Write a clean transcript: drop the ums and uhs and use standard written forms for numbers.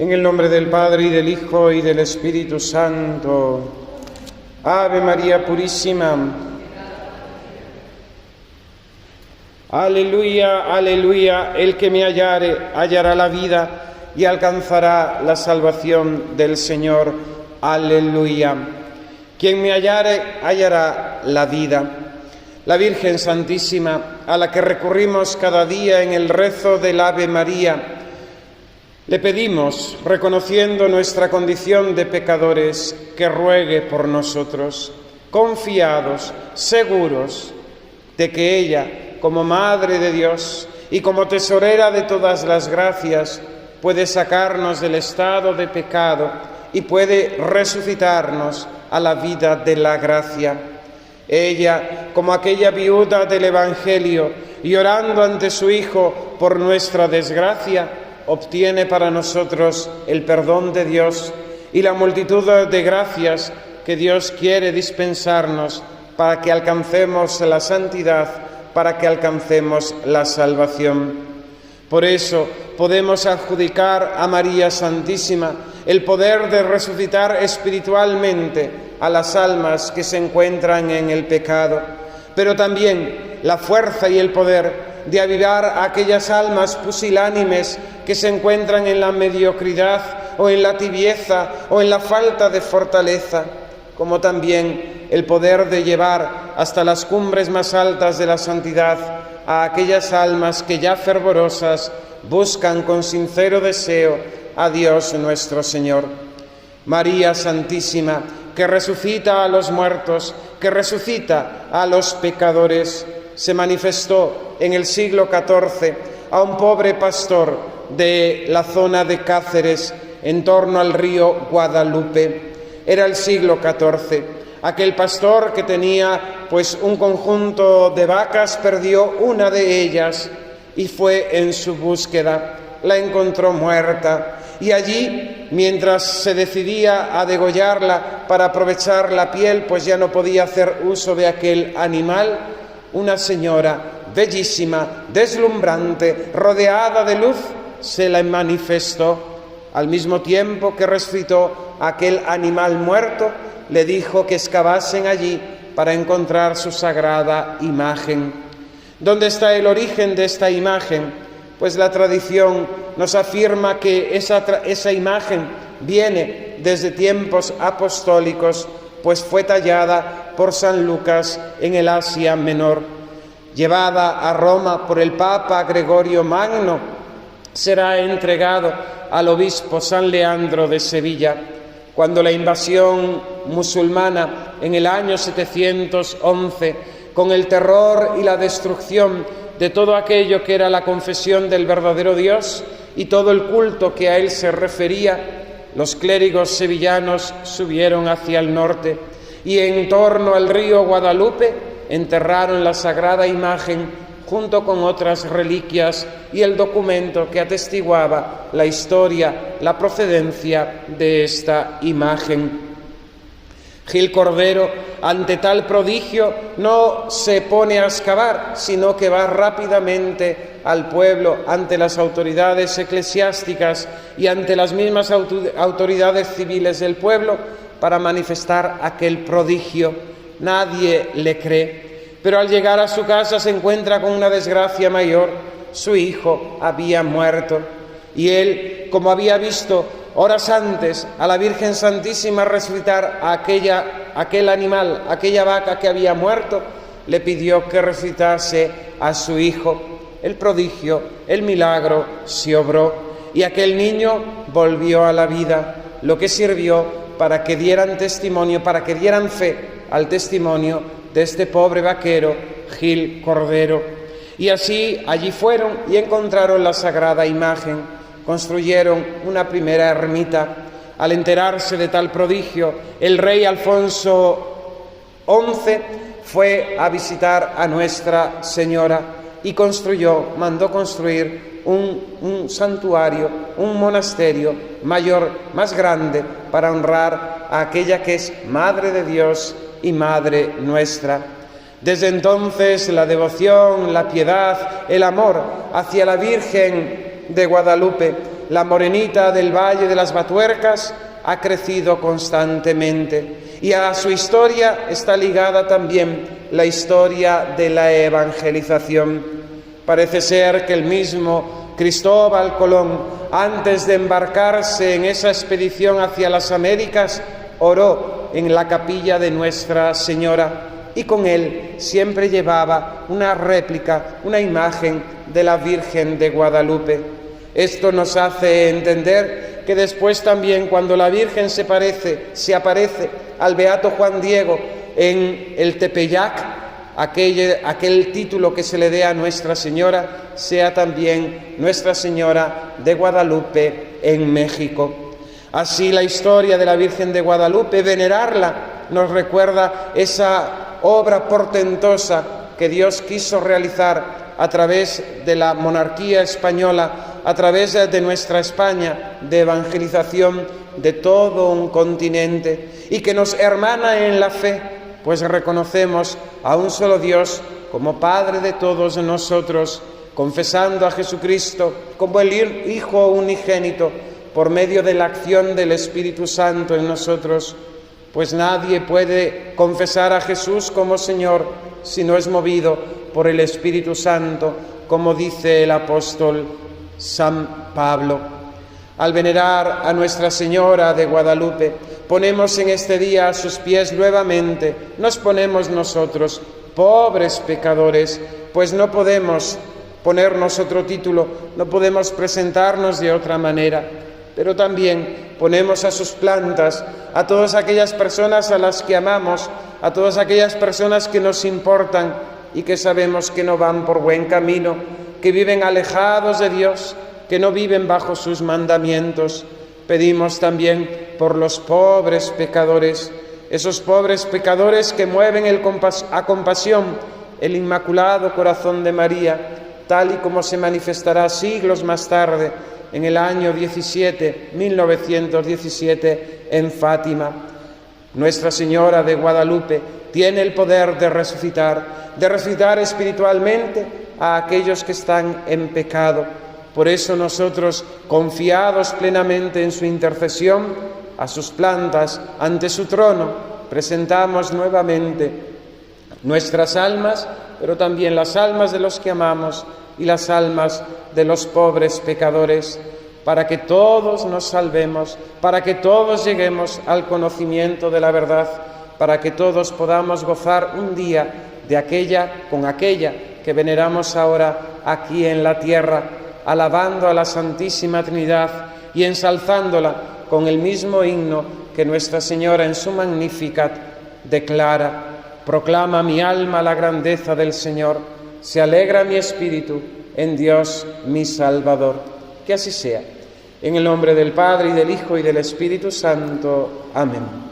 En el nombre del Padre, y del Hijo, y del Espíritu Santo. Ave María Purísima. Aleluya, aleluya. El que me hallare, hallará la vida y alcanzará la salvación del Señor. Aleluya. Quien me hallare, hallará la vida. La Virgen Santísima, a la que recurrimos cada día en el rezo del Ave María, le pedimos, reconociendo nuestra condición de pecadores, que ruegue por nosotros, confiados, seguros de que ella, como Madre de Dios y como tesorera de todas las gracias, puede sacarnos del estado de pecado y puede resucitarnos a la vida de la gracia. Ella, como aquella viuda del Evangelio, llorando ante su Hijo por nuestra desgracia, obtiene para nosotros el perdón de Dios y la multitud de gracias que Dios quiere dispensarnos para que alcancemos la santidad, para que alcancemos la salvación. Por eso podemos adjudicar a María Santísima el poder de resucitar espiritualmente a las almas que se encuentran en el pecado, pero también la fuerza y el poder de avivar a aquellas almas pusilánimes que se encuentran en la mediocridad o en la tibieza o en la falta de fortaleza, como también el poder de llevar hasta las cumbres más altas de la santidad a aquellas almas que ya fervorosas buscan con sincero deseo a Dios nuestro Señor. María Santísima, que resucita a los muertos, que resucita a los pecadores, se manifestó en el siglo XIV a un pobre pastor de la zona de Cáceres, en torno al río Guadalupe. Era el siglo XIV. Aquel pastor que tenía pues un conjunto de vacas perdió una de ellas y fue en su búsqueda. La encontró muerta y allí, mientras se decidía a degollarla para aprovechar la piel, pues ya no podía hacer uso de aquel animal, una señora bellísima, deslumbrante, rodeada de luz, se la manifestó. Al mismo tiempo que resucitó aquel animal muerto, le dijo que excavasen allí para encontrar su sagrada imagen. ¿Dónde está el origen de esta imagen? Pues la tradición nos afirma que esa imagen viene desde tiempos apostólicos, pues fue tallada por San Lucas en el Asia Menor. Llevada a Roma por el Papa Gregorio Magno, será entregado al obispo San Leandro de Sevilla. Cuando la invasión musulmana en el año 711, con el terror y la destrucción de todo aquello que era la confesión del verdadero Dios y todo el culto que a él se refería, los clérigos sevillanos subieron hacia el norte y en torno al río Guadalupe enterraron la sagrada imagen junto con otras reliquias y el documento que atestiguaba la historia, la procedencia de esta imagen. Gil Cordero, ante tal prodigio, no se pone a excavar, sino que va rápidamente al pueblo, ante las autoridades eclesiásticas y ante las mismas autoridades civiles del pueblo, para manifestar aquel prodigio. Nadie le cree. Pero al llegar a su casa se encuentra con una desgracia mayor. Su hijo había muerto y él, como había visto horas antes a la Virgen Santísima resucitar a aquel animal, aquella vaca que había muerto, le pidió que resucitase a su hijo. El prodigio, el milagro se obró y aquel niño volvió a la vida, lo que sirvió para que dieran testimonio, para que dieran fe al testimonio de este pobre vaquero, Gil Cordero. Y así allí fueron y encontraron la sagrada imagen. Construyeron una primera ermita. Al enterarse de tal prodigio, el rey Alfonso XI fue a visitar a Nuestra Señora y mandó construir un santuario, un monasterio mayor, más grande, para honrar a aquella que es Madre de Dios y Madre nuestra. Desde entonces la devoción, la piedad, el amor hacia la Virgen de Guadalupe la morenita del Valle de las Batuercas ha crecido constantemente, y a su historia está ligada también la historia de la evangelización. Parece ser que el mismo Cristóbal Colón, antes de embarcarse en esa expedición hacia las Américas, oró en la capilla de Nuestra Señora, y con él siempre llevaba una réplica, una imagen de la Virgen de Guadalupe. Esto nos hace entender que después también, cuando la Virgen se aparece al beato Juan Diego en el Tepeyac, aquel título que se le dé a Nuestra Señora, sea también Nuestra Señora de Guadalupe en México. Así, la historia de la Virgen de Guadalupe, venerarla, nos recuerda esa obra portentosa que Dios quiso realizar a través de la monarquía española, a través de nuestra España, de evangelización de todo un continente, y que nos hermana en la fe, pues reconocemos a un solo Dios como Padre de todos nosotros, confesando a Jesucristo como el Hijo unigénito, por medio de la acción del Espíritu Santo en nosotros, pues nadie puede confesar a Jesús como Señor si no es movido por el Espíritu Santo, como dice el apóstol San Pablo. Al venerar a Nuestra Señora de Guadalupe, ponemos en este día a sus pies nuevamente, nos ponemos nosotros, pobres pecadores, pues no podemos ponernos otro título, no podemos presentarnos de otra manera, pero también ponemos a sus plantas a todas aquellas personas a las que amamos, a todas aquellas personas que nos importan y que sabemos que no van por buen camino, que viven alejados de Dios, que no viven bajo sus mandamientos. Pedimos también por los pobres pecadores, esos pobres pecadores que mueven a compasión el Inmaculado Corazón de María, tal y como se manifestará siglos más tarde, en el año 1917, en Fátima. Nuestra Señora de Guadalupe tiene el poder de resucitar espiritualmente a aquellos que están en pecado. Por eso nosotros, confiados plenamente en su intercesión, a sus plantas, ante su trono, presentamos nuevamente nuestras almas, pero también las almas de los que amamos y las almas de los pobres pecadores, para que todos nos salvemos, para que todos lleguemos al conocimiento de la verdad, para que todos podamos gozar un día de aquella que veneramos ahora aquí en la tierra, alabando a la Santísima Trinidad y ensalzándola con el mismo himno que Nuestra Señora en su Magnificat declara: proclama mi alma la grandeza del Señor, se alegra mi espíritu en Dios mi Salvador. Que así sea. En el nombre del Padre, y del Hijo, y del Espíritu Santo. Amén.